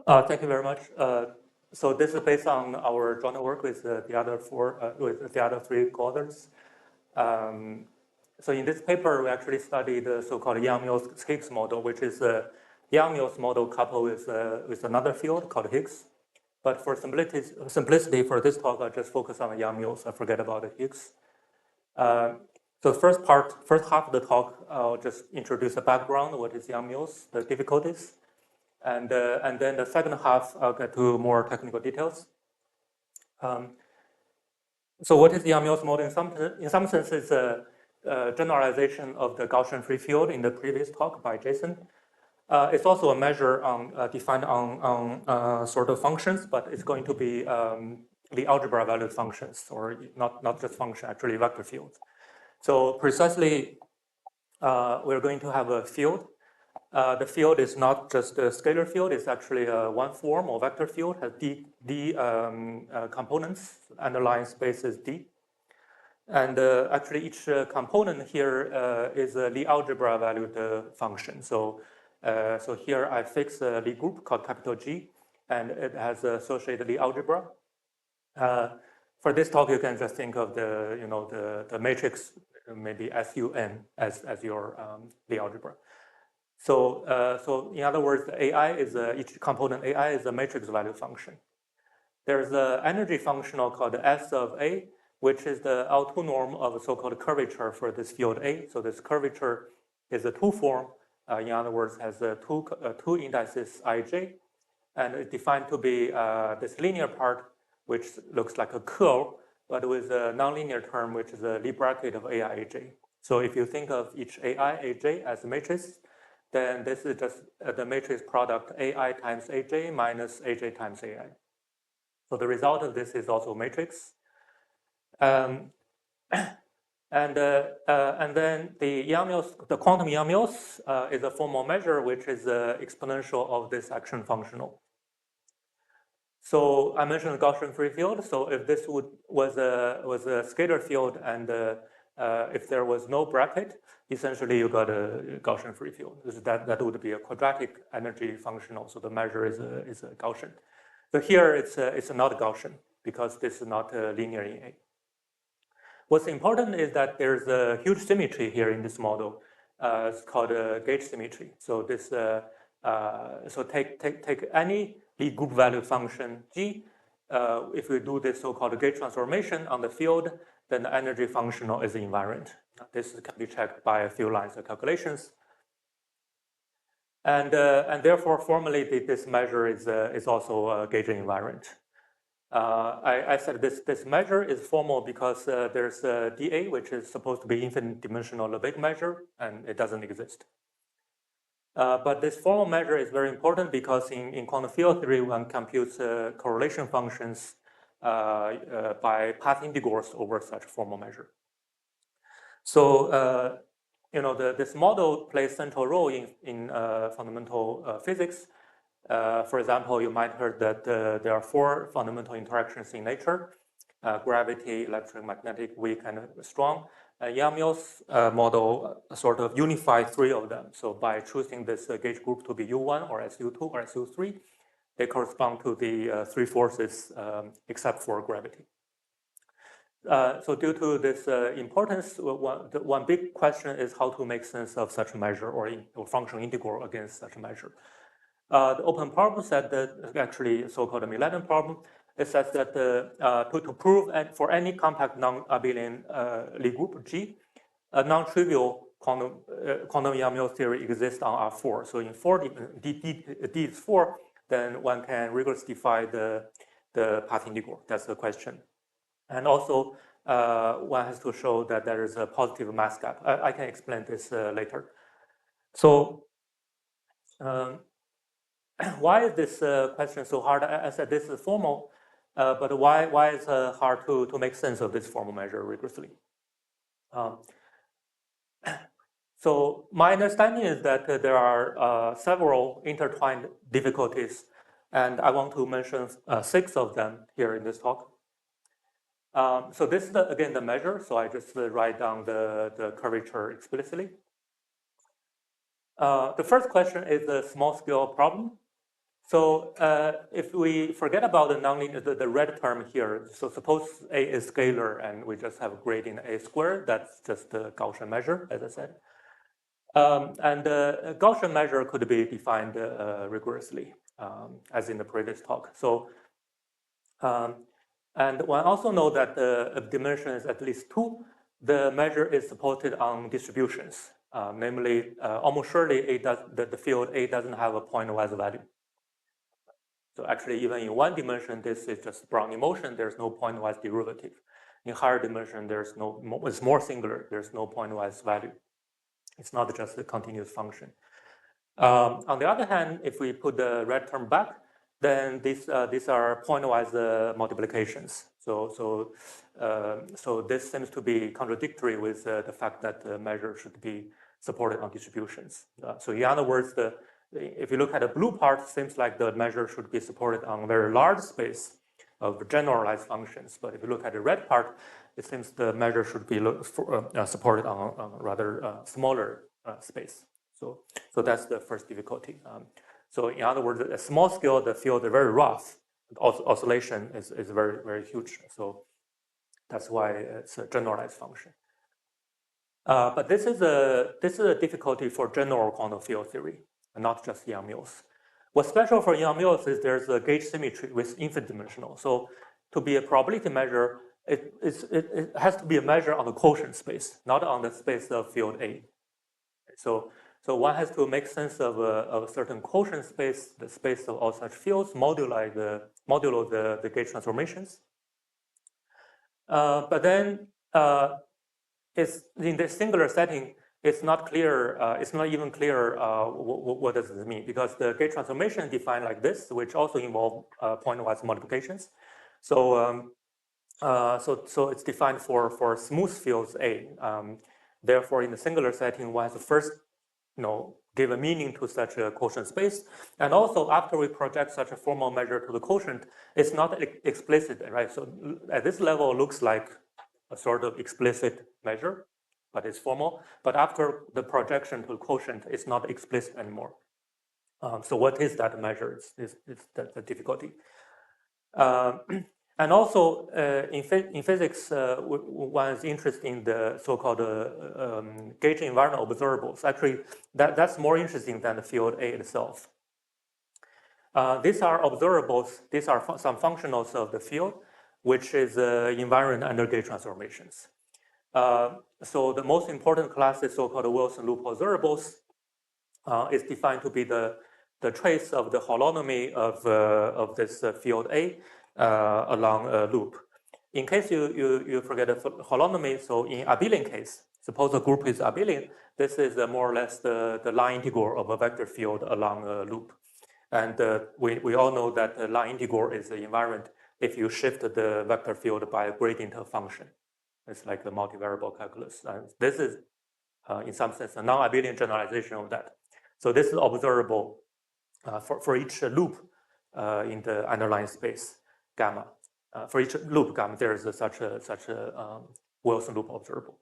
Thank you very much. So this is based on our joint work with the other with the other three co-authors. So in this paper, we actually studied the so-called Yang-Mills-Higgs model, which is a Yang-Mills model coupled with another field called Higgs. But for simplicity for this talk, I'll just focus on the Yang-Mills. I forget about the Higgs. So the first half of the talk, I'll just introduce the background, what is Yang-Mills, the difficulties. And then the second half, I'll get to more technical details. So what is the Yang-Mills model? In some sense, it's a generalization of the Gaussian free field in the previous talk by Jason. It's also a measure defined on sort of functions, but it's going to be the algebra valued functions, or not just function, actually vector fields. So precisely, we're going to have a field. The field is not just a scalar field, it's actually one form or vector field, has d components, underlying space is D. And actually each component here is a Lie algebra valued function. So here I fix a Lie group called capital G, and it has associated Lie algebra. For this talk, you can just think of the matrix, maybe SUN as your Lie algebra. So in other words, the AI is each component AI is a matrix value function. There's an energy functional called S of A, which is the L2 norm of a so-called curvature for this field A. So this curvature is a two form. In other words, has two indices ij, and it's defined to be this linear part, which looks like a curl, but with a nonlinear term, which is a Lie bracket of AI aj. So if you think of each AI aj as a matrix, then this is just the matrix product AI times aj minus aj times AI. So the result of this is also matrix. And then the quantum Yang-Mills is a formal measure which is exponential of this action functional. So I mentioned the Gaussian free field. So if this was a scalar field and if there was no bracket, essentially you got a Gaussian free field. That would be a quadratic energy functional. So the measure is a Gaussian. So here it's not Gaussian because this is not linear in A. What's important is that there's a huge symmetry here in this model. It's called gauge symmetry. So this so take any Lie group value function G. If we do this so-called gauge transformation on the field, then the energy functional is invariant. This can be checked by a few lines of calculations. And therefore, formally, this measure is also gauge invariant. I said this measure is formal because there's a dA, which is supposed to be infinite dimensional Lebesgue measure, and it doesn't exist. But this formal measure is very important because in quantum field theory, one computes correlation functions by path integrals over such formal measure. So this model plays central role in fundamental physics. For example, you might heard that there are four fundamental interactions in nature: gravity, electromagnetic, weak, and strong. Yang-Mills model sort of unifies three of them. So by choosing this gauge group to be U1 or SU2 or SU3, they correspond to the three forces except for gravity. So due to this importance, one big question is how to make sense of such a measure or functional integral against such a measure. The open problem set that actually so-called Millenian problem. It says that to prove for any compact non-abelian Lie group G, a non-trivial quantum Yang-Mills theory exists on R4. So in D is 4, then one can rigorously define the path integral. That's the question. And also, one has to show that there is a positive mass gap. I can explain this later. So, why is this question so hard? I said this is formal, but why is it hard to make sense of this formal measure rigorously? So my understanding is that there are several intertwined difficulties, and I want to mention 6 of them here in this talk. So this is, again, the measure. So I just write down the curvature explicitly. The first question is the small scale problem. So if we forget about the nonlinear, the red term here, so suppose A is scalar and we just have a gradient A squared, that's just the Gaussian measure, as I said. And the Gaussian measure could be defined rigorously, as in the previous talk. So, and one also know that the dimension is at least 2. The measure is supported on distributions, namely, almost surely the field A doesn't have a pointwise value. So actually, even in one dimension, this is just Brownian motion. There's no pointwise derivative. In higher dimension, it's more singular. There's no pointwise value. It's not just a continuous function. On the other hand, if we put the red term back, then these are pointwise multiplications. So this seems to be contradictory with the fact that the measure should be supported on distributions. So in other words, if you look at the blue part, it seems like the measure should be supported on a very large space of generalized functions. But if you look at the red part, it seems the measure should be supported on a rather smaller space. So that's the first difficulty. So in other words, at small scale, the field is very rough. Oscillation is very, very huge. So that's why it's a generalized function. But this is a difficulty for general quantum field theory, and not just Yang-Mills. What's special for Yang-Mills is there's a gauge symmetry with infinite dimensional. So to be a probability measure, it has to be a measure on the quotient space, not on the space of field A. So one has to make sense of a certain quotient space, the space of all such fields, modulo the gauge transformations. But then it's in the singular setting, it's not clear. It's not even clear what does this mean, because the gauge transformation defined like this, which also involve pointwise multiplications. So it's defined for smooth fields A. Therefore, in the singular setting, one has to first, give a meaning to such a quotient space, and also after we project such a formal measure to the quotient, it's not explicit, right? So at this level, it looks like a sort of explicit measure, but it's formal. But after the projection to the quotient, it's not explicit anymore. So what is that measure? It's the difficulty. And also in physics, one is interested in the so-called gauge environment observables. Actually, that's more interesting than the field A itself. These are observables. These are some functionals of the field, which is invariant under gauge transformations. So the most important class is so-called Wilson loop observables. Is defined to be the trace of the holonomy of this field A along a loop. In case you forget the holonomy, so in abelian case, suppose the group is abelian, this is more or less the line integral of a vector field along a loop. And we all know that the line integral is invariant if you shift the vector field by a gradient of function. It's like a multivariable calculus. And this is, in some sense, a non-abelian generalization of that. So this is observable for each loop in the underlying space gamma. For each loop gamma, there is such a Wilson loop observable.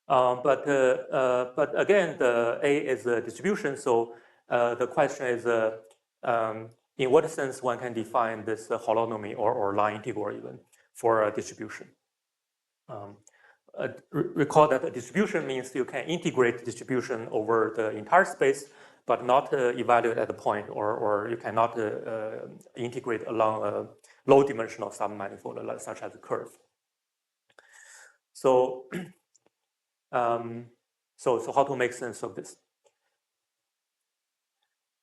But again, the A is a distribution. So the question is, in what sense one can define this holonomy or line integral even for a distribution? Recall that a distribution means you can integrate the distribution over the entire space, but not evaluate at a point, or you cannot integrate along a low-dimensional submanifold, such as a curve. So, so how to make sense of this?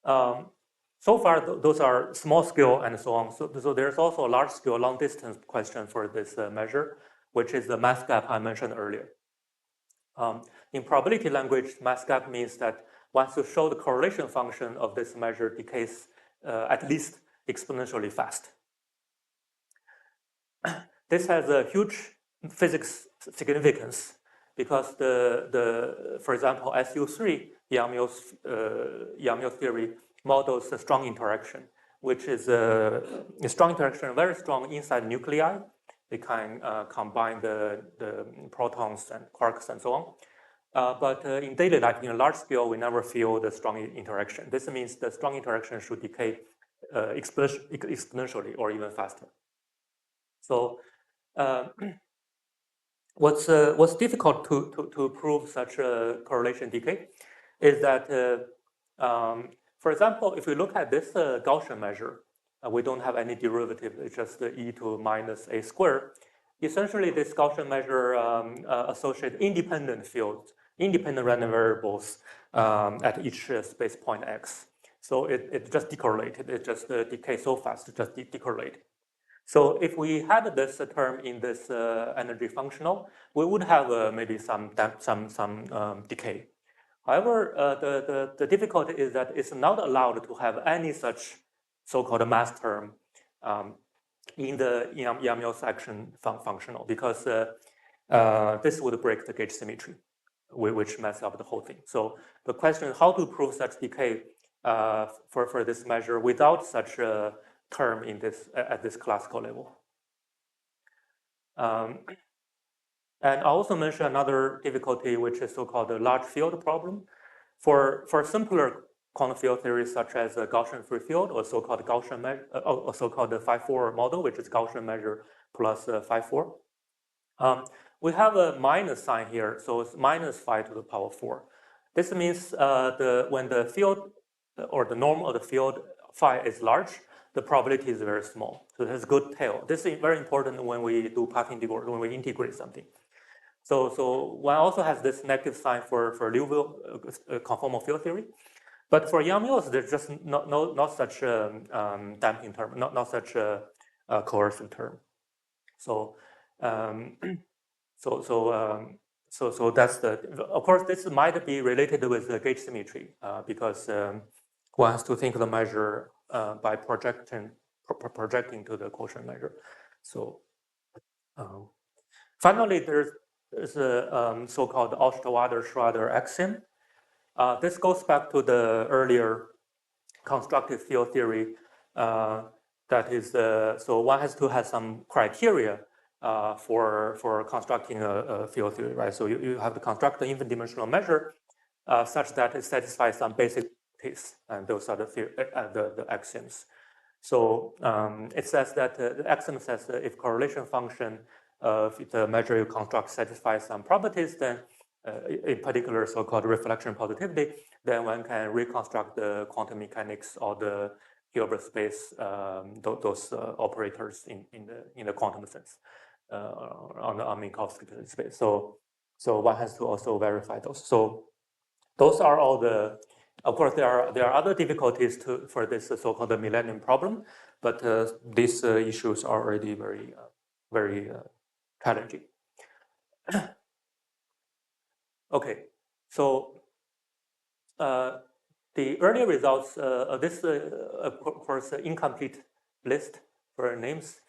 So far, those are small scale and so on. So there's also a large scale, long distance question for this measure, which is the mass gap I mentioned earlier. In probability language, mass gap means that once you show the correlation function of this measure decays at least exponentially fast. This has a huge physics significance because for example, SU3, Yang-Mills theory models a strong interaction, which is a strong interaction, very strong inside nuclei. They can combine the protons and quarks and so on. But in daily life, in a large scale, we never feel the strong interaction. This means the strong interaction should decay exponentially or even faster. So what's difficult to prove such a correlation decay is that, for example, if we look at this Gaussian measure, we don't have any derivative, it's just e to minus a squared. Essentially, this Gaussian measure associates independent fields, independent random variables at each space point x. So it just decorrelated, it just decays so fast, it just decorrelated. So if we had this term in this energy functional, we would have maybe some decay. However, the difficulty is that it's not allowed to have any such so-called mass term in the Yang-Mills action functional, because this would break the gauge symmetry, which messes up the whole thing. So the question, how to prove such decay for this measure without such a term in this at this classical level. And I also mentioned another difficulty, which is so-called the large field problem. For simpler quantum field theories, such as a Gaussian free field, or so-called Gaussian measure, or so-called the phi-4 model, which is Gaussian measure plus phi-4. We have a minus sign here, so it's minus phi to the power 4. This means when the field or the norm of the field phi is large, the probability is very small. So it has good tail. This is very important when we do path integral, when we integrate something. So one also has this negative sign for Liouville conformal field theory. But for Yang-Mills, there's just not such a damping term, not such a coercive term. So so that's the. Of course, this might be related with the gauge symmetry because one has to think of the measure by projecting to the quotient measure. So finally, there's a so-called Osterwalder-Schroeder axiom. This goes back to the earlier constructive field theory. That is, so one has to have some criteria for constructing a field theory, right? So you have to construct an infinite dimensional measure such that it satisfies some basic tests, and those are the axioms. So it says that the axiom says that if correlation function of the measure you construct satisfies some properties, then in particular so-called reflection positivity, then one can reconstruct the quantum mechanics or the Hilbert space, those operators in the quantum sense on the Minkowski space. So one has to also verify those. So those are all the. Of course, there are other difficulties for this so-called millennium problem, but these issues are already very challenging. Okay, so the earlier results of this, of course, incomplete list for names.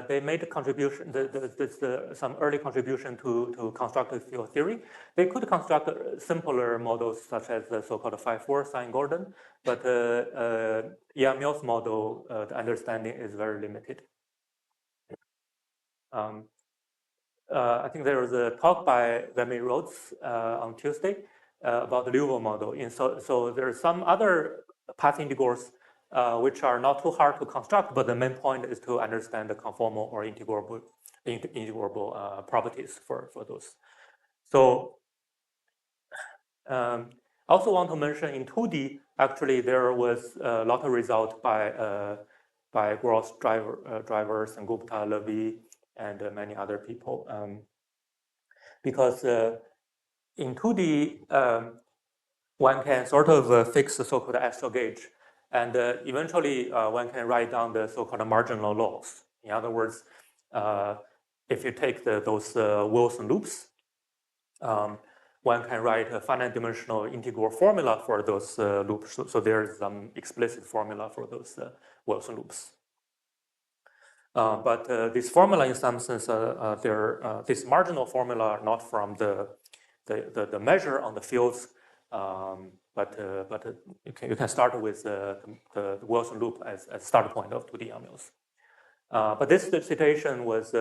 They made a contribution, some early contribution to constructive field theory. They could construct simpler models such as the so-called phi-4 Sine-Gordon, but Yang-Mills model, the understanding is very limited. I think there was a talk by Remy Rhodes on Tuesday about the Liouville model. And so there are some other path integrals which are not too hard to construct, but the main point is to understand the conformal or integrable properties for those. So I also want to mention in 2D, actually there was a lot of result by Gross, Drivers, and Gupta, Levy, and many other people. Because in 2D, one can sort of fix the so-called astral gauge, and eventually one can write down the so-called marginal laws. In other words, if you take those Wilson loops, one can write a finite dimensional integral formula for those loops. So there's some explicit formula for those Wilson loops. But this formula, in some sense, this marginal formula are not from the measure on the fields, but you can start with the Wilson loop as start point of 2D Yang-Mills. But this situation was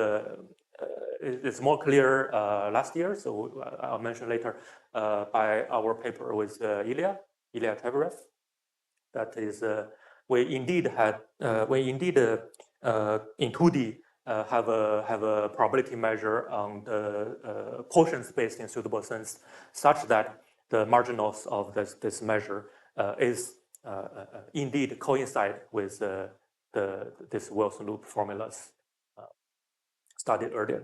it's more clear last year, so I'll mention later by our paper with Ilya Treverev. That is, we indeed in 2D have a probability measure on the quotient space in suitable sense, such that the marginals of this measure is indeed coincide with this Wilson loop formulas studied earlier.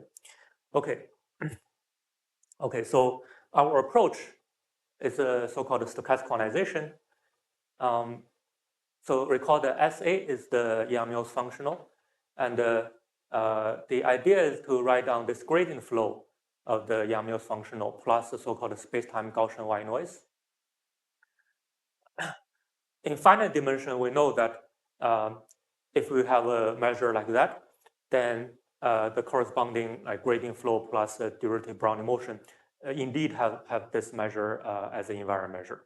Okay. Okay, so our approach is a so-called stochastic quantization. So recall that SA is the Yang-Mills functional, and the idea is to write down this gradient flow of the Yang-Mills functional plus the so-called space-time Gaussian white noise. In finite dimension, we know that if we have a measure like that, then the corresponding gradient flow plus derivative Brownian motion indeed have this measure as an invariant measure.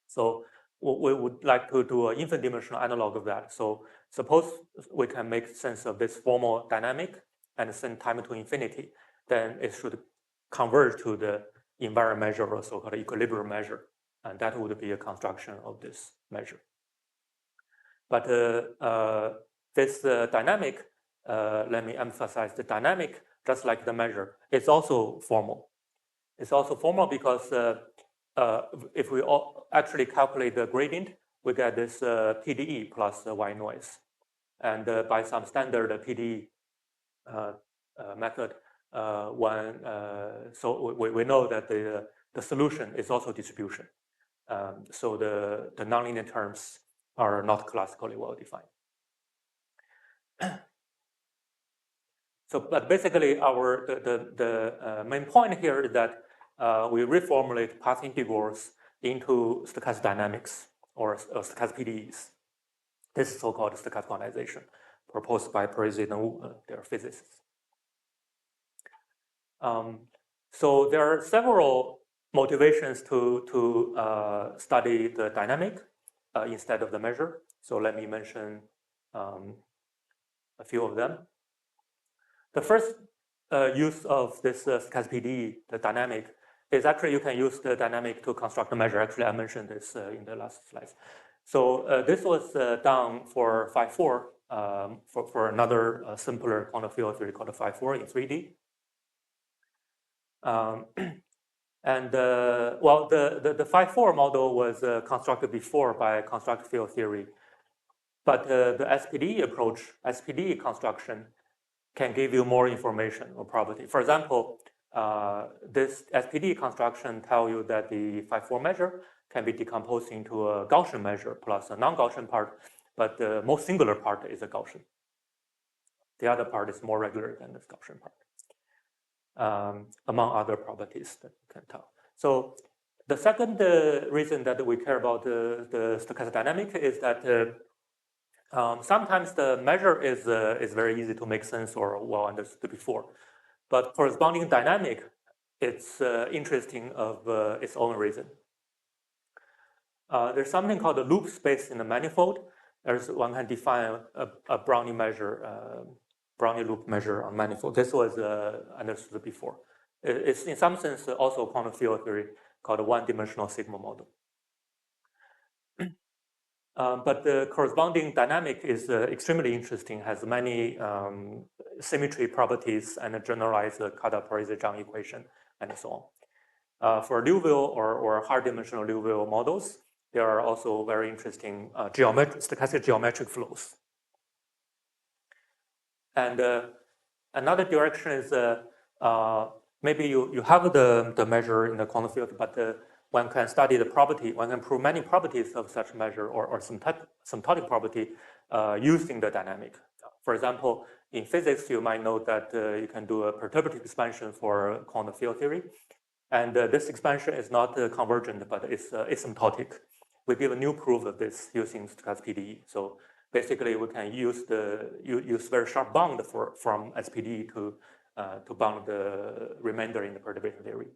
So we would like to do an infinite dimensional analog of that. So suppose we can make sense of this formal dynamic and send time to infinity, then it should converge to the invariant measure or so-called equilibrium measure. And that would be a construction of this measure. But this dynamic, let me emphasize the dynamic, just like the measure, it's also formal. It's also formal because if we actually calculate the gradient, we get this PDE plus white noise. And by some standard PDE method, so we know that the solution is also distribution. So the nonlinear terms are not classically well defined. So, but basically, the main point here is that we reformulate path integrals into stochastic dynamics or stochastic PDEs. This is so-called stochastic quantization, proposed by Parisi and Wu, their physicists. So there are several motivations to study the dynamic instead of the measure. So let me mention a few of them. The first use of this stochastic PDE, the dynamic, is actually you can use the dynamic to construct a measure. Actually, I mentioned this in the last slides. So this was done for phi-4 for another simpler quantum field theory called phi-4 in 3D. Well, the phi-4 model was constructed before by constructed field theory, but the SPD approach, SPD construction, can give you more information or property. For example, this SPD construction tells you that the phi-4 measure can be decomposed into a Gaussian measure plus a non-Gaussian part, but the most singular part is a Gaussian. The other part is more regular than this Gaussian part, among other properties that you can tell. So the second reason that we care about the stochastic dynamic is that sometimes the measure is very easy to make sense or well understood before, but corresponding dynamic, it's interesting of its own reason. There's something called the loop space in the manifold. One can define a Brownian measure, Brownian loop measure on manifold. This was understood before. It's in some sense also a quantum field theory called a one-dimensional sigma model. But the corresponding dynamic is extremely interesting, has many symmetry properties and a generalized Carter-Parisi-Zhang equation, and so on. For Liouville or hard-dimensional Liouville models, there are also very interesting stochastic geometric flows. And another direction is maybe you have the measure in the quantum field, but one can study the property, one can prove many properties of such measure or symptotic property using the dynamic. For example, in physics, you might know that you can do a perturbative expansion for quantum field theory. And this expansion is not convergent, but it's asymptotic. We give a new proof of this using stochastic PDE. So basically, we can use very sharp bound from SPD to bound the remainder in the perturbation theory.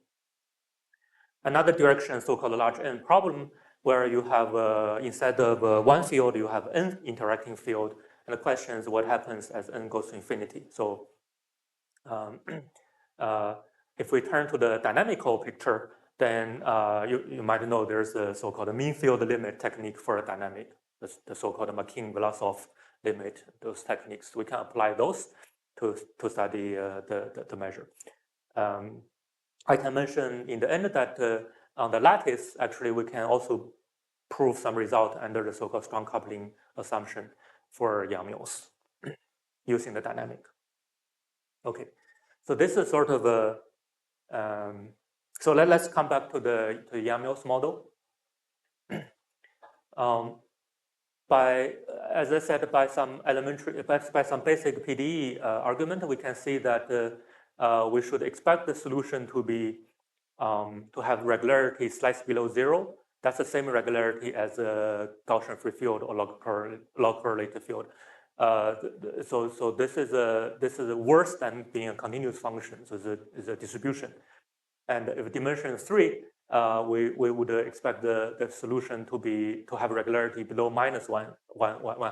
Another direction, so-called large N problem, where you have, instead of one field, you have N interacting field. And the question is what happens as N goes to infinity. So Um, if we turn to the dynamical picture, then you might know there's a so-called mean field limit technique for a dynamic, the so-called McKean-Vlasov limit. Those techniques, we can apply those to study the measure. I can mention in the end that on the lattice, actually, we can also prove some result under the so-called strong coupling assumption for Yang-Mills using the dynamic. Okay, so this is sort of a, so let's come back to the Yang-Mills model. As I said, by some basic PDE argument, we can see that we should expect the solution to be to have regularity slightly below 0. That's the same regularity as a Gaussian free field or log correlated field. So this is worse than being a continuous function. So it's a distribution, and if dimension 3, we would expect the solution to have regularity below minus one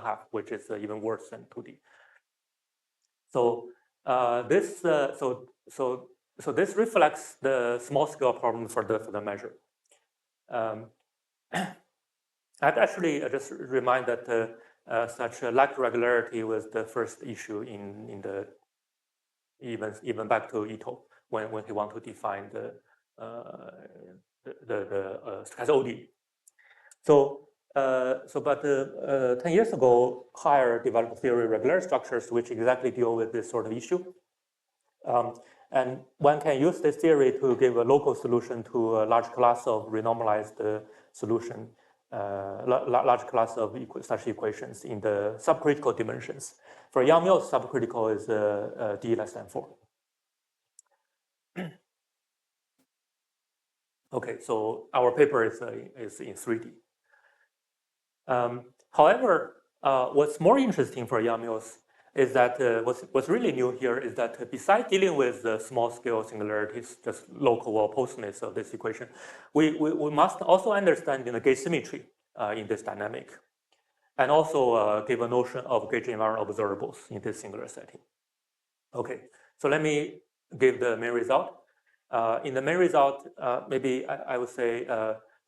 half, which is even worse than 2D. So so this reflects the small scale problem for the measure. I'd actually just remind that such a lack regularity was the first issue in the even back to Ito when he wanted to define the stochastic OD. But 10 years ago, Haier developed theory of regular structures which exactly deal with this sort of issue. And one can use this theory to give a local solution to a large class of renormalized solution, large class of such equations in the subcritical dimensions. For Yang-Mills, subcritical is d less than 4. Okay, so our paper is in 3D. However, what's more interesting for Yang-Mills is that what's really new here is that besides dealing with the small scale singularities, just local Walpoleness of this equation, we must also understand the gauge symmetry in this dynamic, and also give a notion of gauge environment observables in this singular setting. Okay, so let me give the main result. In the main result, maybe I would say,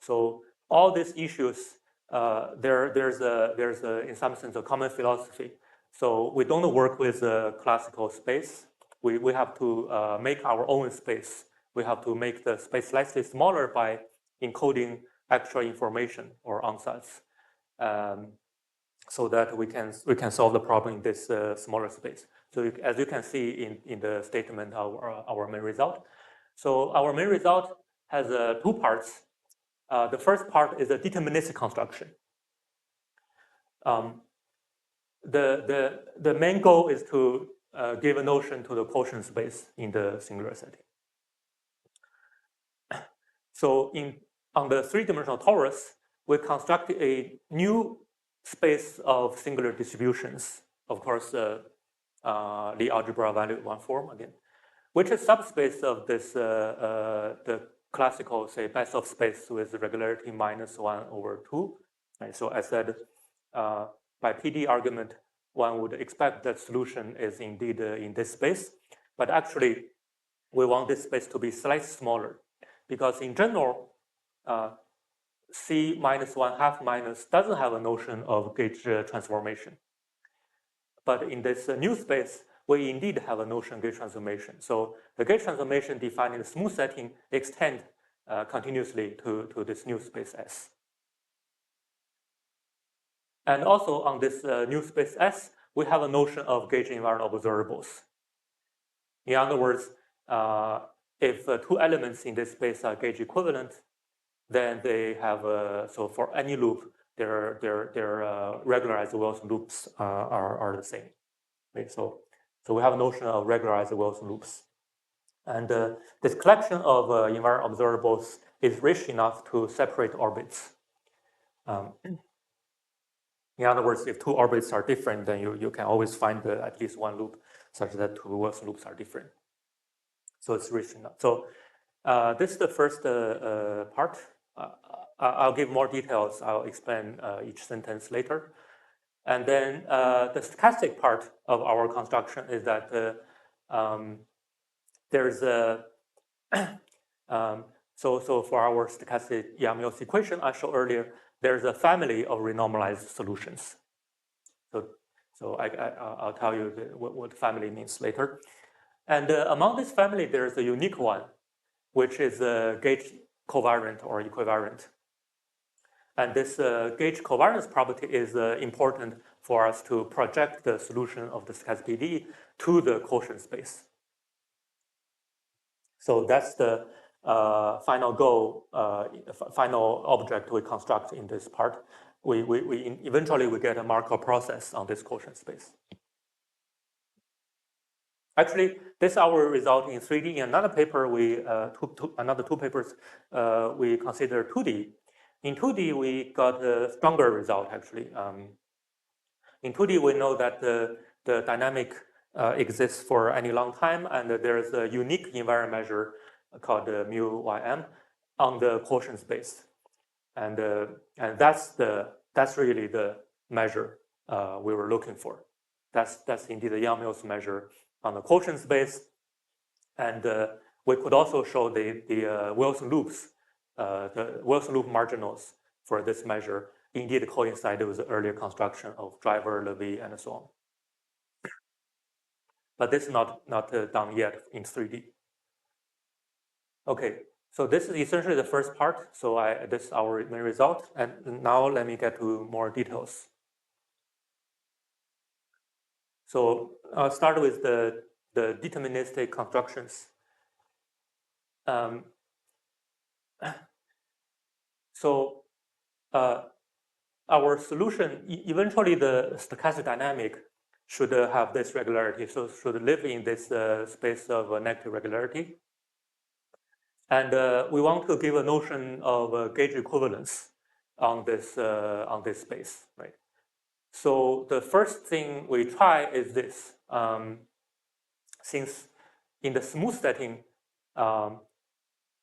so all these issues, there's in some sense a common philosophy. So we don't work with classical space. We have to make our own space. We have to make the space slightly smaller by encoding extra information or ansatz, so that we can solve the problem in this smaller space. So as you can see in the statement of our main result. So our main result has 2 parts. The first part is a deterministic construction. The main goal is to give a notion to the quotient space in the singular setting. So on the 3-dimensional torus, we construct a new space of singular distributions. Of course, the algebra valued one form again, which is subspace of this the classical, say, Besov space with regularity -1/2. Right? So I said, by PD argument, one would expect that solution is indeed in this space, but actually we want this space to be slightly smaller, because in general, C -1/2 minus doesn't have a notion of gauge transformation. But in this new space, we indeed have a notion of gauge transformation. So the gauge transformation defined in the smooth setting extend continuously to this new space S. And also on this new space S, we have a notion of gauge invariant observables. In other words, if 2 elements in this space are gauge equivalent, then they have so for any loop, their regularized Wilson loops are the same. Okay, so we have a notion of regularized Wilson loops, and this collection of invariant observables is rich enough to separate orbits. In other words, if 2 orbits are different, then you can always find at least one loop such that 2 Wilson loops are different. So it's rich enough. So this is the first part. I'll give more details. I'll explain each sentence later. And then the stochastic part of our construction is that there's a so for our stochastic Yang-Mills equation I showed earlier, there's a family of renormalized solutions. So I'll tell you what family means later. And among this family, there's a unique one, which is a gauge covariant or equivariant. And this gauge covariance property is important for us to project the solution of the stochastic PD to the quotient space. So that's the final goal, final object we construct in this part. Eventually we get a Markov process on this quotient space. Actually, this is our result in 3D. In another paper, another two papers, we consider 2D. In 2D, we got a stronger result, actually. In 2D, we know that the dynamic exists for any long time, and there's a unique invariant measure called mu ym on the quotient space. And that's really the measure we were looking for. That's indeed the Yang-Mills measure on the quotient space. And we could also show the Wilson loops, the Wilson loop marginals for this measure indeed coincided with the earlier construction of driver, Levy, and so on. But this is not done yet in 3D. Okay, so this is essentially the first part. So this is our main result. And now let me get to more details. So I'll start with the deterministic constructions. Our solution, eventually the stochastic dynamic should have this regularity, so should live in this space of negative regularity. And we want to give a notion of gauge equivalence on this space, right? So the first thing we try is this. Since in the smooth setting,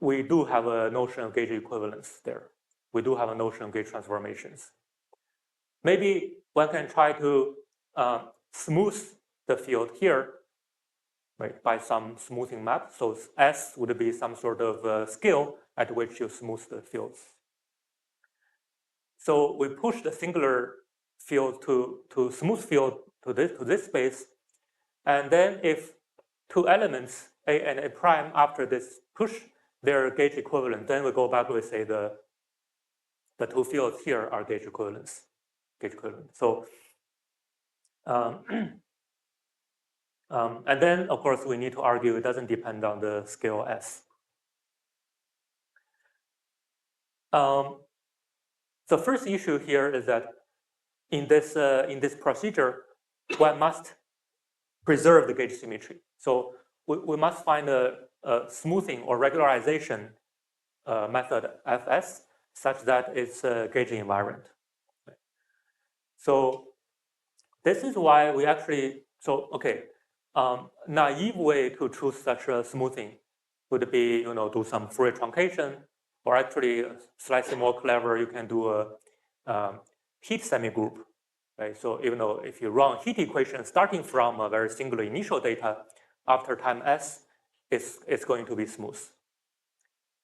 we do have a notion of gauge equivalence there. We do have a notion of gauge transformations. Maybe one can try to smooth the field here, right, by some smoothing map. So S would be some sort of scale at which you smooth the fields. So we push the singular field to smooth field to this space, and then if two elements A and A prime after this push, they're gauge equivalent, then we go back and we say the two fields here are gauge equivalent. So and then of course we need to argue it doesn't depend on the scale S. The first issue here is that in this procedure, one must preserve the gauge symmetry. So we must find a smoothing or regularization method Fs such that it's a gauge invariant. So this is why we actually, naive way to choose such a smoothing would be, do some Fourier truncation, or actually slightly more clever, you can do a heat semigroup, right? So even though if you run heat equation starting from a very singular initial data, after time S, it's going to be smooth.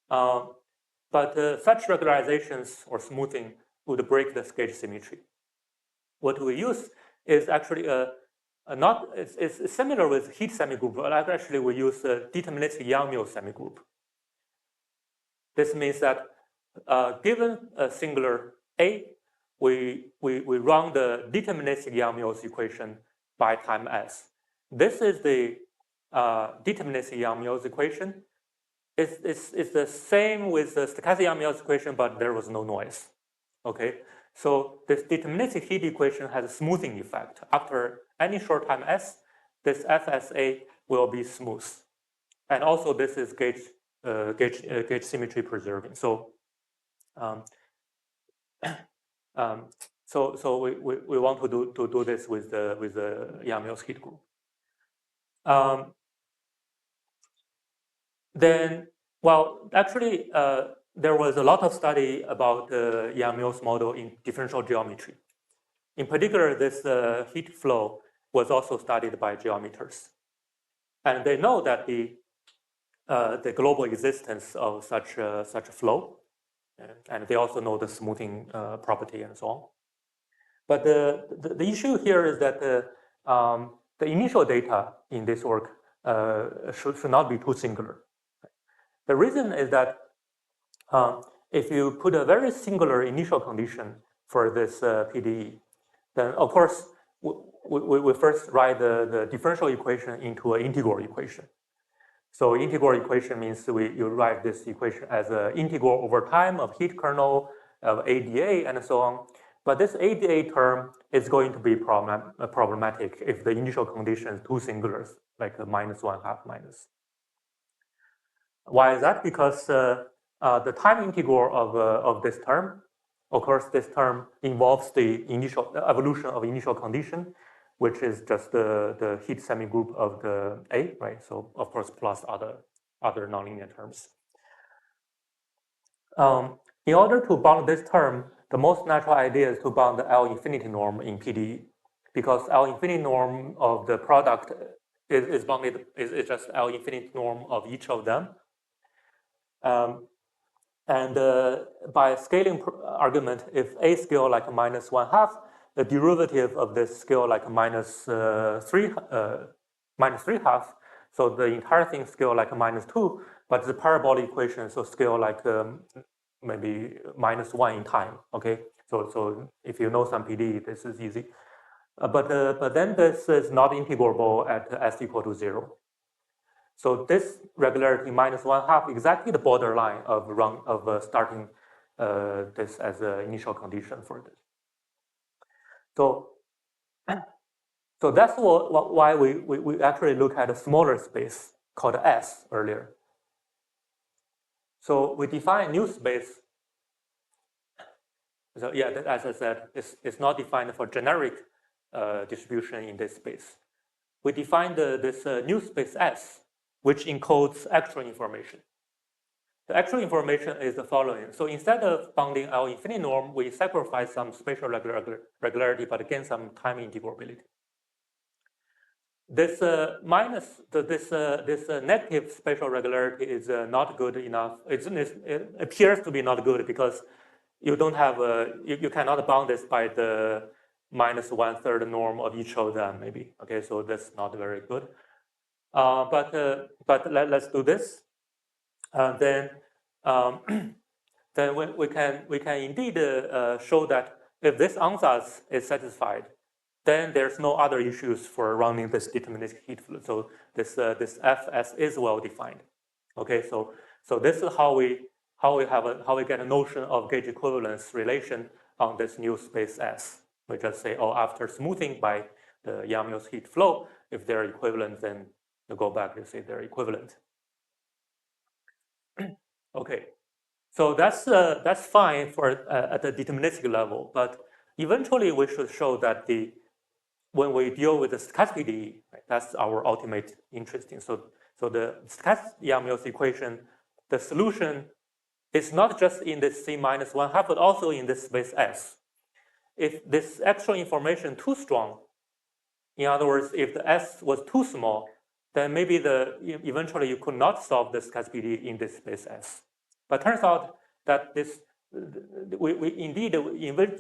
But such regularizations or smoothing would break the gauge symmetry. What we use is actually it's similar with heat semigroup, but actually we use a deterministic Yang-Mills semigroup. This means that given a singular A, we run the deterministic Yang-Mills equation by time S. This is the deterministic Yang-Mills equation. It's the same with the stochastic Yang-Mills equation, but there was no noise. Okay, so this deterministic heat equation has a smoothing effect. After any short time S, this FSA will be smooth, and also this is gauge symmetry preserving. So, so we want to do this with the Yang-Mills heat group. Then, well, actually, there was a lot of study about the Yang-Mills model in differential geometry. In particular, this heat flow was also studied by geometers. And they know that the the global existence of such a flow, and they also know the smoothing property and so on. But the issue here is that the initial data in this work should not be too singular. The reason is that if you put a very singular initial condition for this PDE, then of course we first write the differential equation into an integral equation. So integral equation means you write this equation as an integral over time of heat kernel, of ADA, and so on. But this ADA term is going to be problematic if the initial condition is two singulars, like a -1/2 minus. Why is that? Because the time integral of this term, of course, this term involves the evolution of initial condition, which is just the heat semigroup of the A, right? So of course, plus other nonlinear terms. In order to bound this term, the most natural idea is to bound the L infinity norm in PDE, because L infinity norm of the product is bounded is just L infinity norm of each of them. And by scaling argument, if A scale like a -1/2, the derivative of this scale like a -3/2, so the entire thing scale like a -2, but the parabolic equation so scale like maybe -1 in time. Okay, so if you know some PDE, this is easy. But then this is not integrable at s equal to 0. So this regularity -1/2 exactly the borderline of starting this as an initial condition for this. So that's why we actually look at a smaller space called S earlier. So we define a new space. So yeah, as I said, it's not defined for generic distribution in this space. We define this new space S, which encodes actual information. The actual information is the following. So instead of bounding our infinite norm, we sacrifice some spatial regularity, but again some time integrability. This this negative spatial regularity is not good enough. It appears to be not good because you don't have you cannot bound this by the -1/3 norm of each of them, maybe. Okay, so that's not very good. But let's do this. Then we can indeed show that if this ansatz is satisfied, then there's no other issues for running this deterministic heat fluid. So this Fs is well defined. Okay, so this is how we get a notion of gauge equivalence relation on this new space S. We just say, oh, after smoothing by the Yang-Mills heat flow, if they're equivalent, then you go back and say they're equivalent. Okay, so that's fine for at the deterministic level, but eventually we should show that when we deal with the stochastic DE, right, that's our ultimate interest in. So the stochastic Yang-Mills equation, the solution is not just in this C -1/2, but also in this space S. If this actual information too strong, in other words, if the S was too small, then maybe eventually you could not solve the stochastic DE in this space S. But turns out that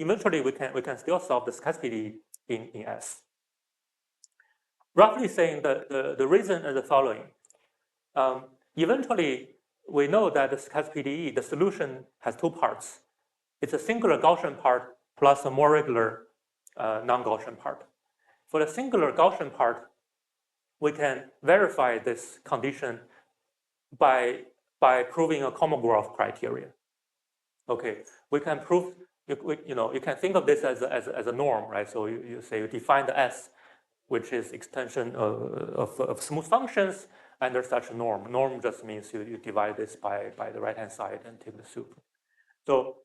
eventually we can still solve the stochastic DE in S. Roughly saying that the reason is the following. Eventually, we know that the stochastic PDE, the solution has two parts. It's a singular Gaussian part plus a more regular non-Gaussian part. For the singular Gaussian part, we can verify this condition by proving a Kolmogorov criteria. Okay, we can prove, you can think of this as a norm, right? So you say you define the S, which is extension of smooth functions under such a norm. Norm just means you divide this by the right-hand side and take the sup. So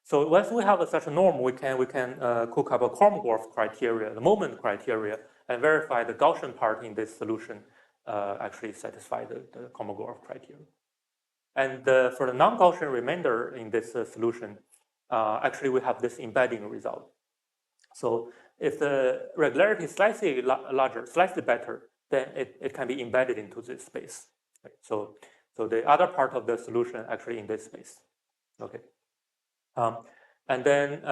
so once we have such a norm, we can cook up a Kolmogorov criteria, the moment criteria, and verify the Gaussian part in this solution actually satisfy the Kolmogorov criteria. And for the non-Gaussian remainder in this solution, actually we have this embedding result. So if the regularity is slightly larger, slightly better, then it can be embedded into this space. Right? So the other part of the solution actually in this space. Okay. And then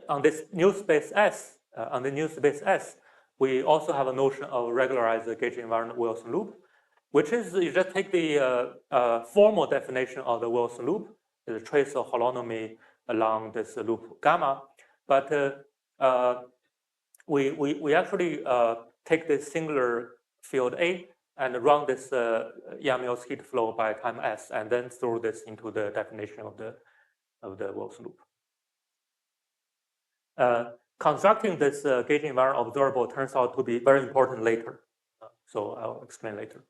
on this new space S, we also have a notion of regularized gauge invariant Wilson loop, which is you just take the formal definition of the Wilson loop, the trace of holonomy along this loop gamma, but we actually take this singular field A and run this Yang-Mills heat flow by time S, and then throw this into the definition of the Wilson loop. Constructing this gauge invariant observable turns out to be very important later, so I'll explain later.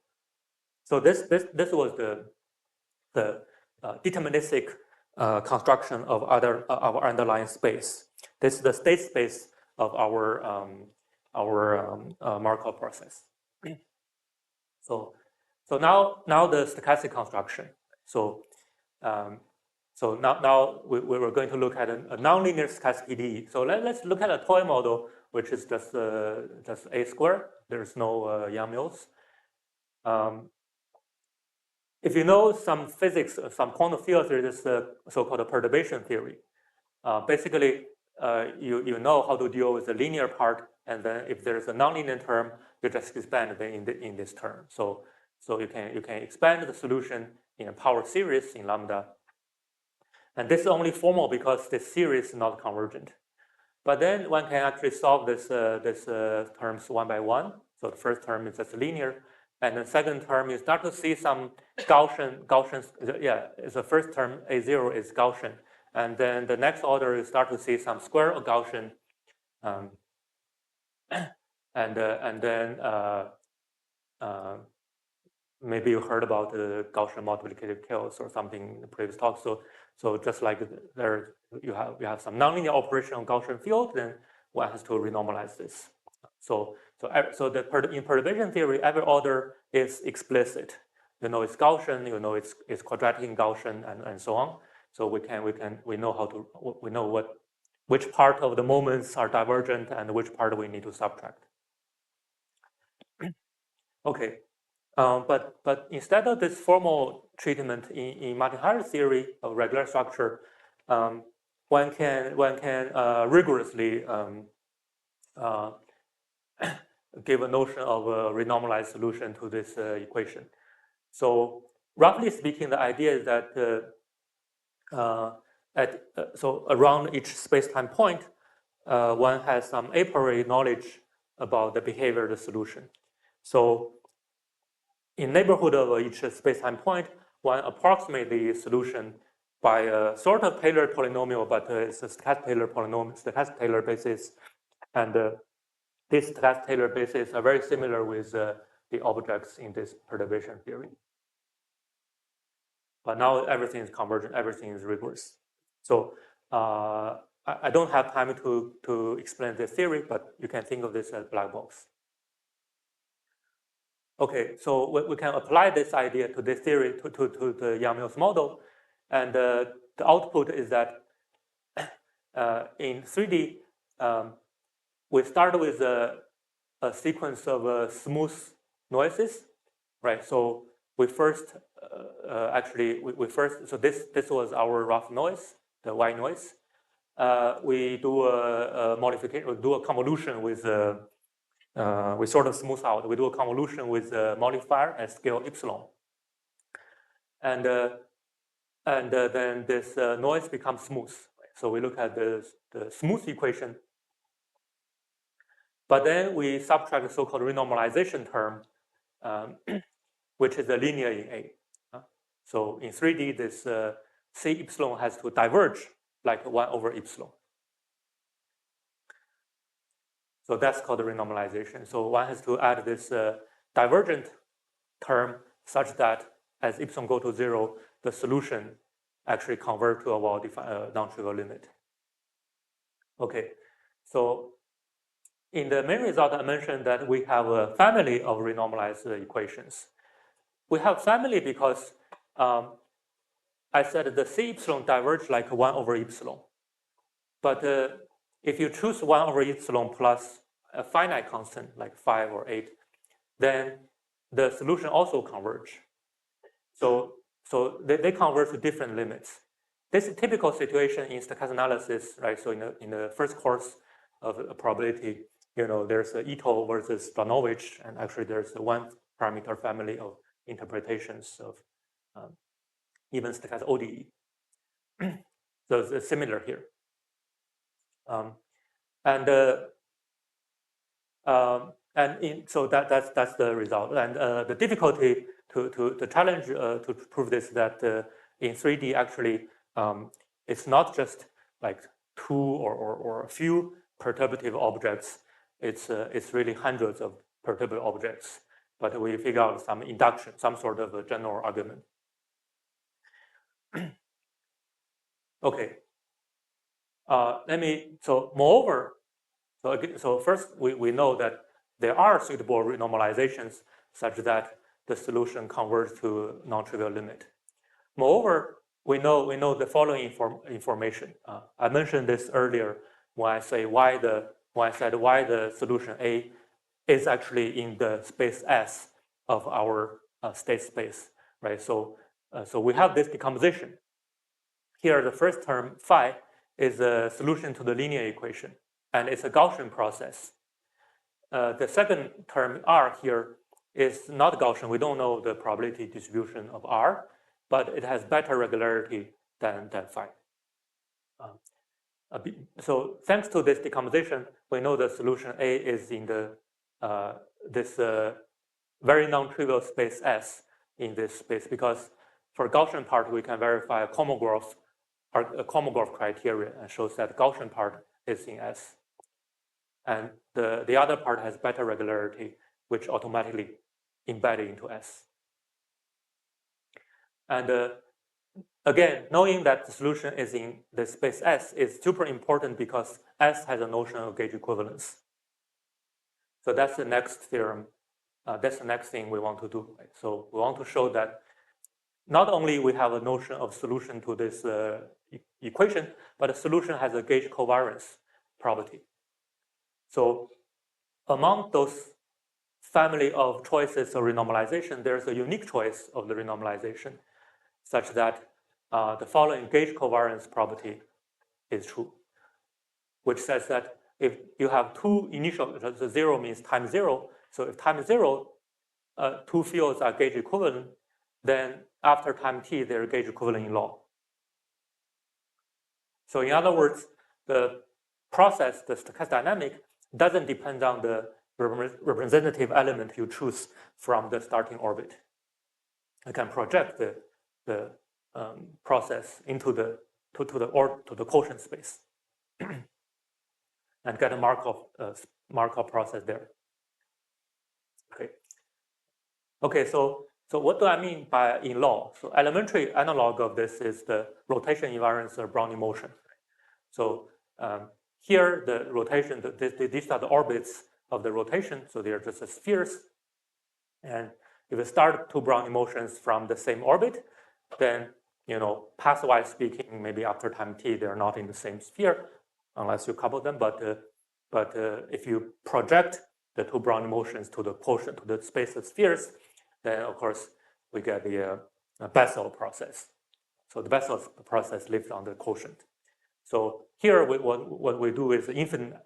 So this was the deterministic construction of our underlying space. This is the state space of our Markov process. So now the stochastic construction. So now we were going to look at a nonlinear stochastic PDE. So let's look at a toy model, which is just A squared. There's no Yang-Mills. If you know some physics, some quantum field theory, this so-called perturbation theory. Basically, you know how to deal with the linear part, and then if there's a nonlinear term, you just expand it in this term. So you can expand the solution in a power series in lambda. And this is only formal because this series is not convergent. But then one can actually solve this terms one by one. So the first term is just linear, and the second term you start to see some Gaussian. Yeah, the first term A0 is Gaussian, and then the next order you start to see some square of Gaussian, and then maybe you heard about the Gaussian multiplicative chaos or something in the previous talk. So just like there, you have some nonlinear operation on Gaussian field, then one has to renormalize this. So in perturbation theory, every order is explicit. You know it's Gaussian, you know it's quadratic in Gaussian, and so on. So we know which part of the moments are divergent and which part we need to subtract. Okay. But instead of this formal treatment in Martin-Harris theory of regular structure, one can rigorously give a notion of a renormalized solution to this equation. So roughly speaking, the idea is that so around each space-time point, one has some a priori knowledge about the behavior of the solution. So in neighborhood of each space-time point, one approximates the solution by a sort of Taylor polynomial, but it's a stochastic Taylor polynomial, stochastic Taylor basis, and these stochastic Taylor bases are very similar with the objects in this perturbation theory. But now everything is convergent, everything is rigorous. So I don't have time to explain this theory, but you can think of this as black box. Okay, so we can apply this idea to this theory to the Yang-Mills model, and the output is that in 3D, we start with a sequence of smooth noises, right? So we first so this was our rough noise, the white noise. We do a modification, we do a convolution with we sort of smooth out. We do a convolution with a modifier at scale epsilon, and then this noise becomes smooth. So we look at the smooth equation, but then we subtract the so-called renormalization term, which is a linear in A. So in 3D, this C epsilon has to diverge like 1 over epsilon. So that's called the renormalization. So one has to add this divergent term such that as epsilon go to 0, the solution actually convert to a well-defined non-trivial limit. Okay, so in the main result, I mentioned that we have a family of renormalized equations. We have family because I said the C epsilon diverge like 1 over epsilon. But if you choose 1 over epsilon plus a finite constant like 5 or 8, then the solution also converge. So they converge to different limits. This is a typical situation in stochastic analysis, right? So in the first course of probability, there's Ito versus Blanovich, and actually there's a one parameter family of interpretations of even stochastic ODE. So it's similar here. So that's the result. And the difficulty the challenge to prove this that in 3D actually it's not just like two or a few perturbative objects. It's really hundreds of perturbative objects. But we figure out some induction, some sort of a general argument. Okay. Moreover, so first we know that there are suitable renormalizations such that the solution converges to non-trivial limit. Moreover, we know the following information. I mentioned this earlier when I said why the solution A is actually in the space S of our state space, right? So we have this decomposition. Here, the first term phi is a solution to the linear equation, and it's a Gaussian process. The second term R here is not Gaussian. We don't know the probability distribution of R, but it has better regularity than phi. So thanks to this decomposition, we know the solution A is in the this very non-trivial space S in this space, because for Gaussian part we can verify a Kolmogorov criteria and shows that Gaussian part is in S. And the other part has better regularity, which automatically embedded into S. And again, knowing that the solution is in the space S is super important because S has a notion of gauge equivalence. So that's the next theorem. That's the next thing we want to do. Right? So we want to show that not only we have a notion of solution to this equation, but a solution has a gauge covariance property. So among those family of choices of renormalization, there's a unique choice of the renormalization such that the following gauge covariance property is true, which says that if you have two initial, the zero means time zero, so if time zero, two fields are gauge equivalent, then after time t, they're gauge equivalent in law. So in other words, the process, the stochastic dynamic, doesn't depend on the representative element you choose from the starting orbit. I can project the process into the quotient space and get a Markov process there. Okay. So what do I mean by in law? So elementary analog of this is the rotation invariance of Brownian motion. So here the rotation, these are the orbits of the rotation, so they're just spheres. And if we start two Brownian motions from the same orbit, then pathwise speaking, maybe after time t, they're not in the same sphere, unless you couple them. But if you project the two Brownian motions to the quotient, to the space of spheres, then of course we get the Bessel process. So the Bessel process lives on the quotient. So here what we do is infinite,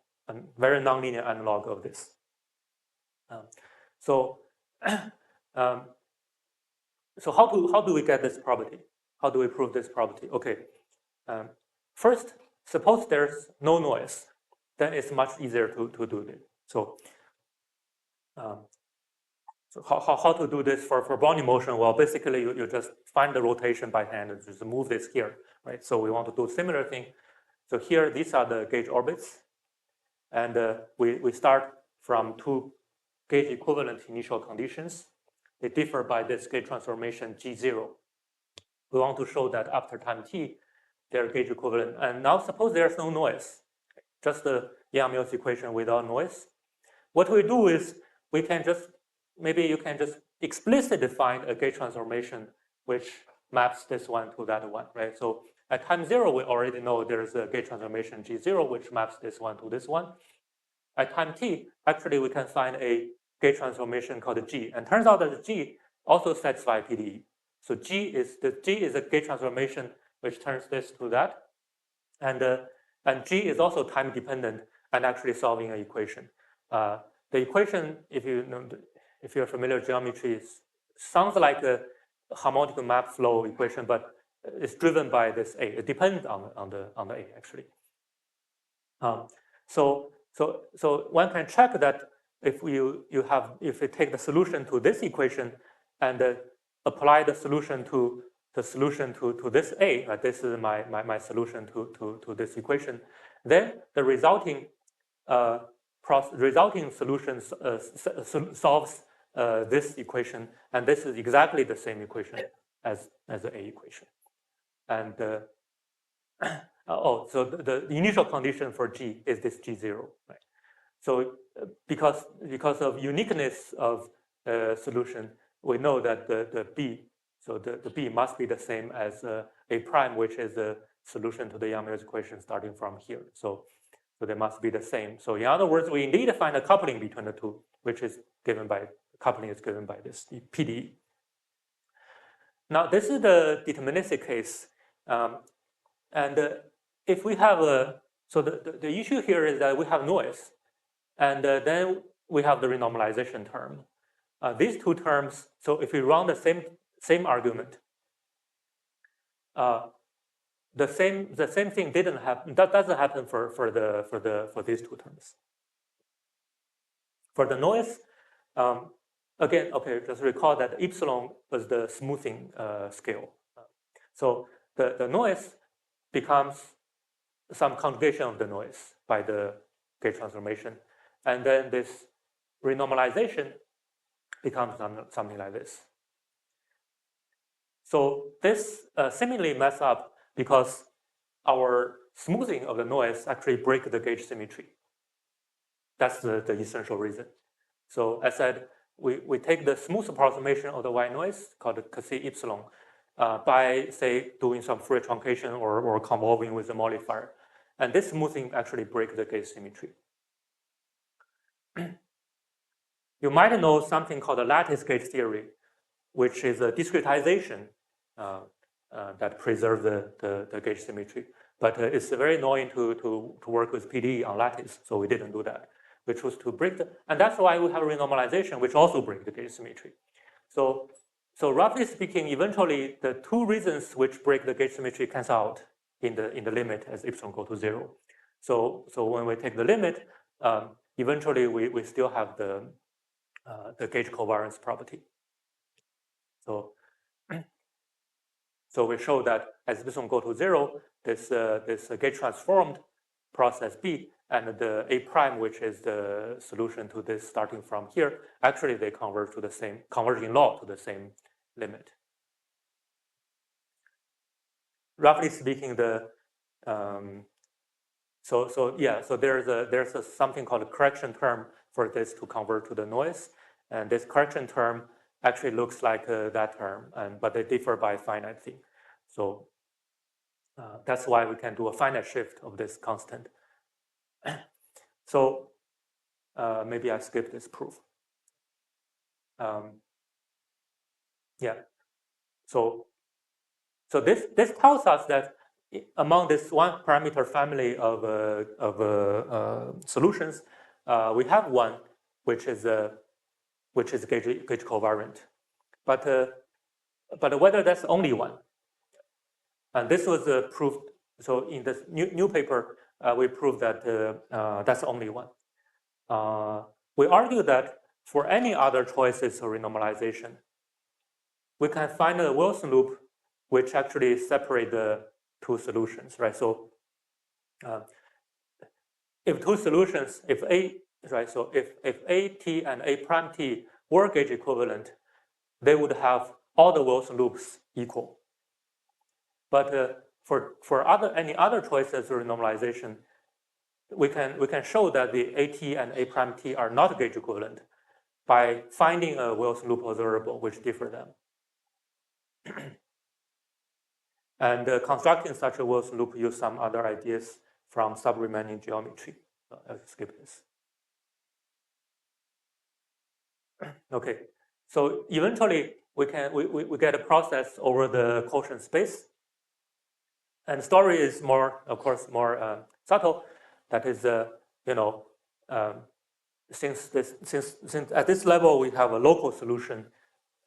very nonlinear analog of this. So how do we get this property? How do we prove this property? Okay. First, suppose there's no noise, then it's much easier to do this. So how to do this for Brownian motion? Well, basically you just find the rotation by hand and just move this here, right? So we want to do a similar thing. So here, these are the gauge orbits, and we start from two gauge equivalent initial conditions. They differ by this gauge transformation G0. We want to show that after time t, they're gauge equivalent. And now suppose there's no noise, just the Yang-Mills equation without noise. What we do is we can just, maybe you can just explicitly define a gauge transformation which maps this one to that one, right? So at time zero, we already know there's a gauge transformation G0 which maps this one to this one. At time t, actually we can find a gauge transformation called G, and turns out that G also satisfies PDE. So G is a gauge transformation which turns this to that, and G is also time dependent and actually solving an equation. The equation, if you're familiar with geometry, sounds like a harmonic map flow equation, but it's driven by this A. It depends on the A actually. So one can check that if you take the solution to this equation and apply the solution to this A, right? This is my solution to this equation. Then the resulting solution solves this equation, and this is exactly the same equation as the A equation. And so the initial condition for G is this G0, right? So because of uniqueness of solution, we know that the B, so the B must be the same as A prime, which is the solution to the Yang-Mills equation starting from here. So they must be the same. So in other words, we indeed find a coupling between the two, which is given by this PDE. Now this is the deterministic case, and if we have the issue here is that we have noise, and then we have the renormalization term. These two terms. So if we run the same argument, the same thing didn't happen. That doesn't happen for these two terms. For the noise, again, okay, just recall that epsilon was the smoothing scale. So the noise becomes some conjugation of the noise by the gauge transformation, and then this renormalization becomes something like this. So this seemingly mess up because our smoothing of the noise actually break the gauge symmetry. That's the essential reason. So as said, we take the smooth approximation of the white noise called Cassie epsilon by, say, doing some Fourier truncation or convolving with the modifier. And this smoothing actually breaks the gauge symmetry. You might know something called the lattice gauge theory, which is a discretization that preserves the gauge symmetry. But it's very annoying to work with PDE on lattice, so we didn't do that. We chose to break and that's why we have renormalization, which also breaks the gauge symmetry. So roughly speaking, eventually the two reasons which break the gauge symmetry cancel out in the limit as epsilon go to 0. So when we take the limit, eventually we still have the gauge covariance property. So we show that as epsilon go to 0, this gauge transformed process B and the A prime, which is the solution to this starting from here, actually they converge in law to the same limit. Roughly speaking, so there's something called a correction term for this to convert to the noise, and this correction term actually looks like that term, but they differ by finite thing. So that's why we can do a finite shift of this constant. So maybe I skip this proof. So this tells us that among this one parameter family of solutions, we have one which is gauge covariant, but whether that's only one, and this was proved. So in this new paper, we proved that that's only one. We argue that for any other choices of renormalization, we can find a Wilson loop which actually separate the two solutions, right? So if two solutions, if A, right? So if A t and A prime t were gauge equivalent, they would have all the Wilson loops equal. But for any other choices of renormalization, we can show that the AT and A prime t are not gauge equivalent by finding a Wilson loop observable which differ them. And constructing such a Wilson loop use some other ideas from sub-Riemannian geometry. I'll skip this. Okay, so eventually we get a process over the quotient space, and story is more, of course, more subtle. That is, you know, um, since at this level we have a local solution,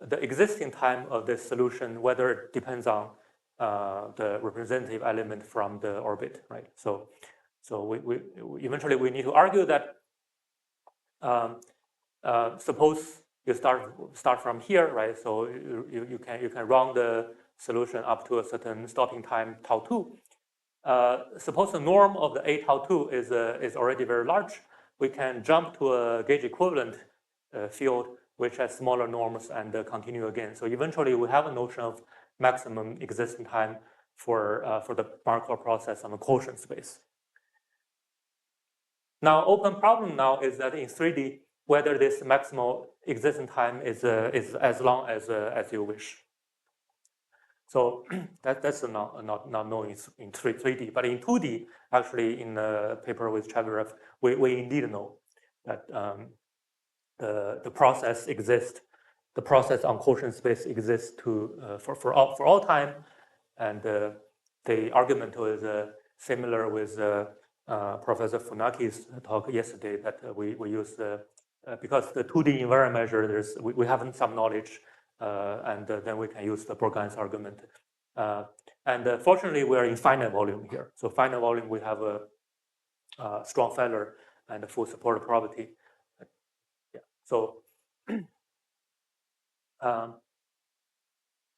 the existing time of this solution, whether it depends on the representative element from the orbit, right? So we eventually we need to argue that suppose you start from here, right? So you can run the solution up to a certain stopping time tau 2. Suppose the norm of the a tau 2 is already very large. We can jump to a gauge equivalent field which has smaller norms and continue again. So eventually we have a notion of maximum existing time for the Markov process on the quotient space. Now, open problem now is that in 3D, whether this maximal existing time is as long as you wish. So that's not known in 3D, but in 2D, actually in the paper with Chavirev, we indeed know that the process exists, the process on quotient space exists for all time, and the argument was similar with Professor Funaki's talk yesterday, that we use because the 2D invariant measure, we have some knowledge, and then we can use the Bourgain's argument. And fortunately, we are in finite volume here. So finite volume, we have a strong failure and a full support property. Yeah. So,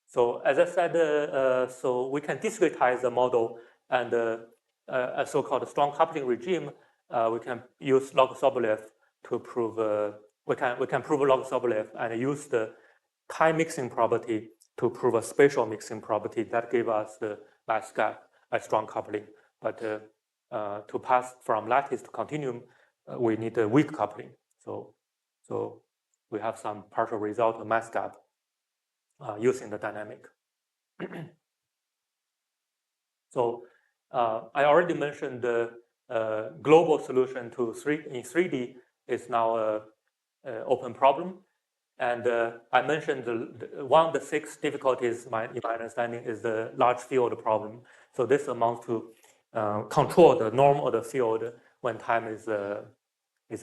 so as I said, so we can discretize the model, and a so-called strong coupling regime. We can use log Sobolev to prove. We can prove log Sobolev and use the time mixing property to prove a spatial mixing property that gave us the mass gap at strong coupling. But to pass from lattice to continuum, we need a weak coupling. So we have some partial result of mass gap using the dynamic. So I already mentioned the global solution to in 3D is now an open problem. And I mentioned one of the 6 difficulties in my understanding is the large field problem. So this amounts to control the norm of the field when time is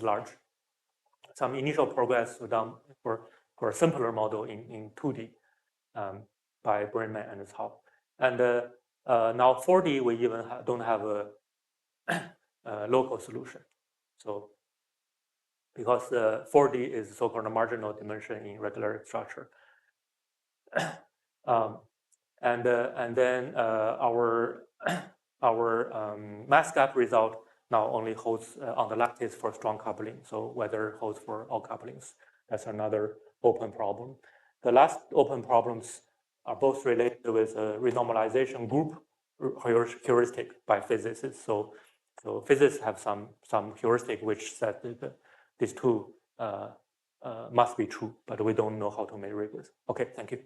large. Some initial progress was done for a simpler model in 2D by Brinman and Hao. And now 4D, we even don't have a local solution. So because 4D is so-called marginal dimension in regular structure. And then our mass gap result now only holds on the lattice for strong coupling. So whether it holds for all couplings, that's another open problem. The last open problems are both related with a renormalization group heuristic by physicists. So physicists have some heuristic which said that these two must be true, but we don't know how to make rigorous. Okay, thank you.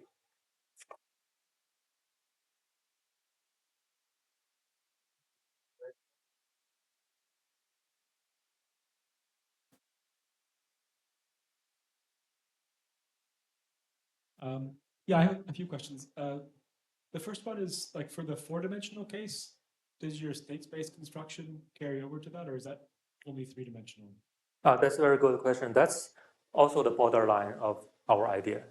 Yeah, I have a few questions. The first one is like for the 4-dimensional case, does your state space construction carry over to that, or is that only 3-dimensional? That's a very good question. That's also the borderline of our idea.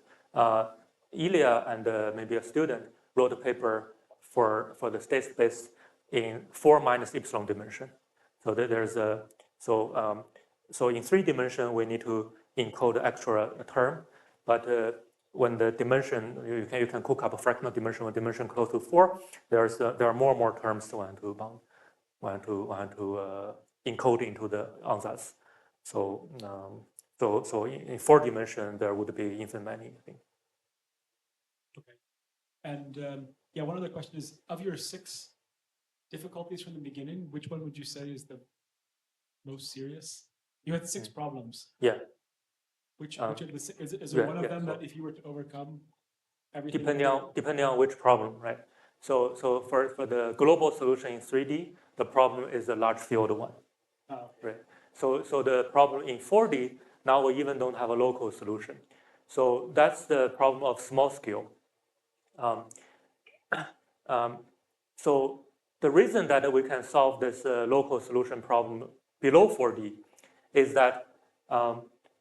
Ilya and maybe a student wrote a paper for the state space in 4 minus epsilon dimension. So there's a so in 3 dimension we need to encode the extra term, but when the dimension you can cook up a fractional dimension with dimension close to 4, there are more and more terms to want to encode into the ansatz. So in 4 dimension there would be infinite many, I think. Okay, and yeah, one other question is, of your 6 difficulties from the beginning, which one would you say is the most serious? You had 6 problems. Yeah. Which of the is there one of them that if you were to overcome everything? Depending on which problem, right? So for the global solution in 3D, the problem is the large field one. Oh, okay. Right. So the problem in 4D, now we even don't have a local solution. So that's the problem of small scale. So the reason that we can solve this local solution problem below 4D is that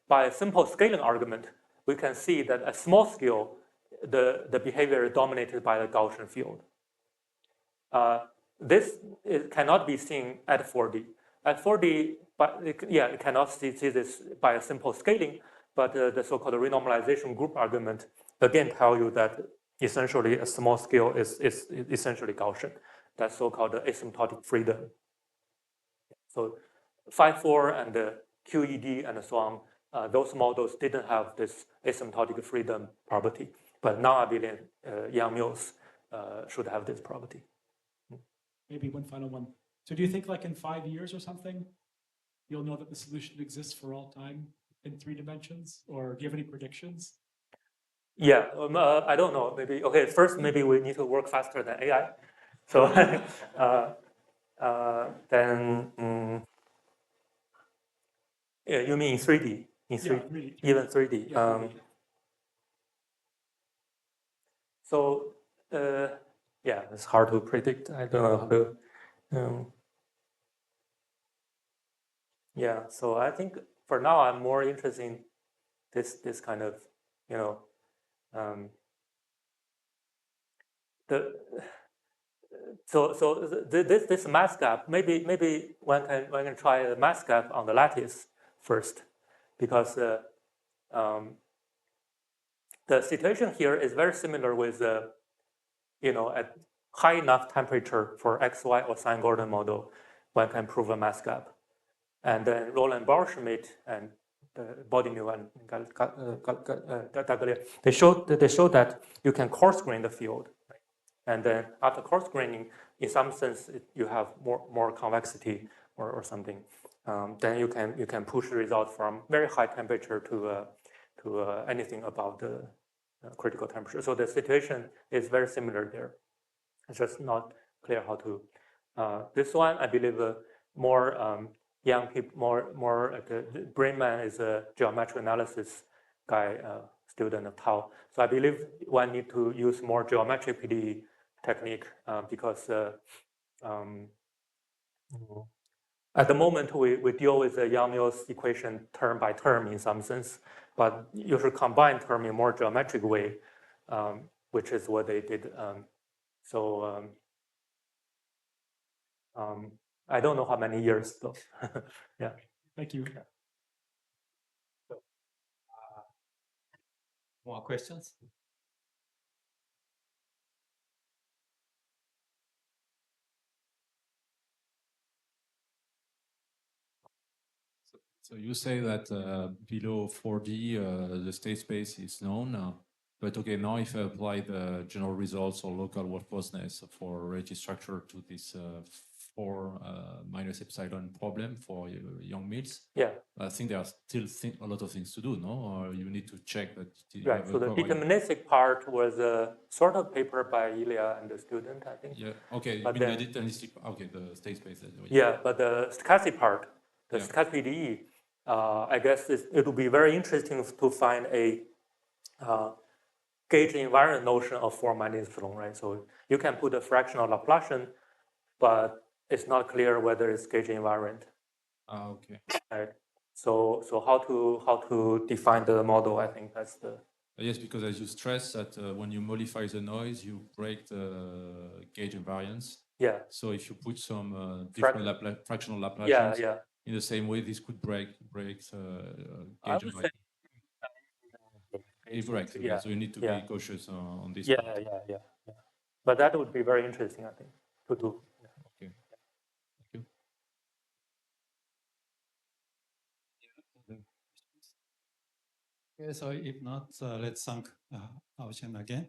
by a simple scaling argument, we can see that at small scale, the behavior is dominated by the Gaussian field. This cannot be seen at 4D. At 4D, it cannot see this by a simple scaling, but the so-called renormalization group argument again tell you that essentially a small scale is essentially Gaussian. That's so-called asymptotic freedom. So phi4 and QED and so on, those models didn't have this asymptotic freedom property, but now I believe Yang-Mills should have this property. Maybe one final one. So do you think like in 5 years or something, you'll know that the solution exists for all time in 3 dimensions? Or do you have any predictions? Yeah, I don't know. Maybe, okay, first maybe we need to work faster than AI. So then, yeah, you mean in 3D? In 3D, even 3D. Yeah, so, yeah, it's hard to predict. I don't know how to. Yeah, so I think for now I'm more interested in this kind of, you know, this mass gap. Maybe one can try a mass gap on the lattice first, because the situation here is very similar with you know, at high enough temperature for XY or sine Gordon model, one can prove a mass gap. And then Roland Bauer-Schmidt and Bodinu and Daglier, they showed that you can coarse grain the field. Right? And then after coarse graining, in some sense, you have more convexity or something. Then you can push the result from very high temperature to anything above the critical temperature. So the situation is very similar there. It's just not clear how to. This one, I believe, more young people, more like Brainman is a geometric analysis guy, student of Tao. So I believe one need to use more geometric PDE technique because at the moment we deal with the Yang-Mills equation term by term in some sense, but you should combine term in a more geometric way, which is what they did. I don't know how many years though. Yeah. Thank you. So, more questions? So you say that below 4D, the state space is known. But okay, now if I apply the general results or local workforceness for relative structure to this 4 minus epsilon problem for Yang-Mills, yeah, I think there are still a lot of things to do, no? Or you need to check that. Right. So the deterministic part was a sort of paper by Ilya and the student, I think. Yeah. Okay. But you mean the deterministic? Okay, the state space. Yeah, but the stochastic part, the stochastic PDE, I guess it will be very interesting to find a gauge invariant notion of 4 minus epsilon, right? So you can put a fractional Laplacian, but it's not clear whether it's gauge invariant. Okay. Right. So how to define the model? I think that's the. Yes, because as you stress that when you modify the noise, you break the gauge invariance. Yeah. So if you put some different fractional Laplacians, in the same way, this could break gauge invariance. Correct. Yeah. So you need to be cautious on this. Yeah. But that would be very interesting, I think, to do. Okay. Thank you. Okay, so if not, let's thank Hao Shen again.